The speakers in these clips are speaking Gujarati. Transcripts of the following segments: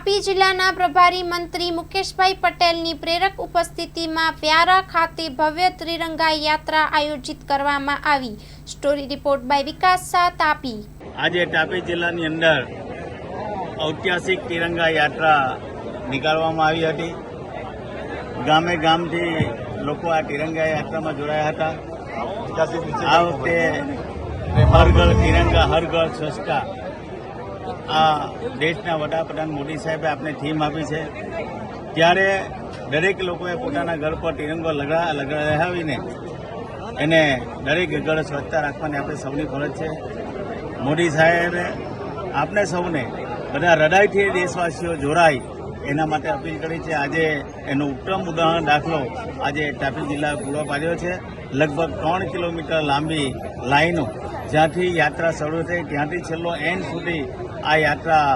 તાપી જિલ્લાના પ્રભારી મંત્રી મુકેશભાઈ પટેલની પ્રેરક ઉપસ્થિતિમાં વ્યારા ખાતે ભવ્ય ત્રિરંગા યાત્રા આયોજિત કરવામાં આવી। સ્ટોરી રિપોર્ટ બાય વિકાસ શાહ, તાપી। આજે તાપી જિલ્લાની અંદર ઐતિહાસિક તિરંગા યાત્રા નીકાળવામાં આવી હતી। ગામે ગામથી લોકો આ તિરંગા યાત્રામાં જોડાયા હતા। આ વખતે હર ઘર તિરંગા હર ઘર સ્વચ્છતા આ દેશના વડાપ્રધાન મોદી સાહેબે આપણે થીમ આપી છે, ત્યારે દરેક લોકોએ પોતાના ઘર પર તિરંગો લગાવીને એને દરેક ઘર સ્વચ્છતા રાખવાની આપણે સૌની ફરજ છે। મોદી સાહેબે આપણે સૌને બધા હૃદયથી દેશવાસીઓ જોડાય એના માટે અપીલ કરી છે। આજે એનો ઉત્તમ ઉદાહરણ દાખલો આજે તાપી જિલ્લા પૂરો પાડ્યો છે। લગભગ 3 કિલોમીટર લાંબી લાઈનો જ્યાંથી યાત્રા શરૂ થઈ ત્યાંથી છેલ્લો એન્ડ સુધી આ યાત્રા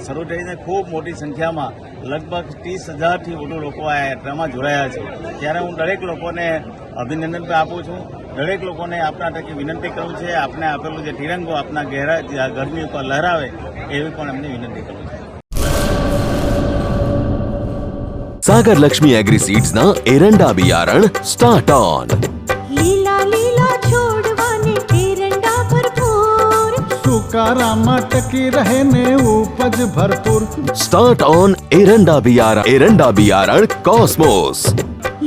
શરૂ થઈ છે। ખૂબ મોટી સંખ્યામાં લગભગ 30,000થી વધુ લોકો આ યાત્રામાં જોડાયા છે। ત્યારે હું દરેક લોકોને અભિનંદન પણ આપું છું। દરેક લોકોને આપના થકી વિનંતી કરું છે, આપને આપેલું જે તિરંગો આપના ઘરની ઉપર લહેરાવે એવી પણ એમને વિનંતી કરું છું। सागर लक्ष्मी एग्रीसीड्स ना एरंडा बियारण स्टार्ट ऑन। લીલા લીલા છોડવાને એરંડા ભરપૂર, સુકારામાં ટકી રહે ને ઉપજ ભરપૂર। स्टार्ट ऑन एरंडा बियारण कॉस्मोस।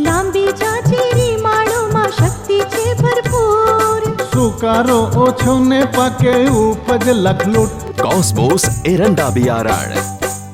લાંબી જાચેરી માળોમાં શક્તિ છે ભરપૂર, સુકારો ઓછો ને પાકે ઉપજ લખલૂટ। कॉस्मोस एरंडा बियारण।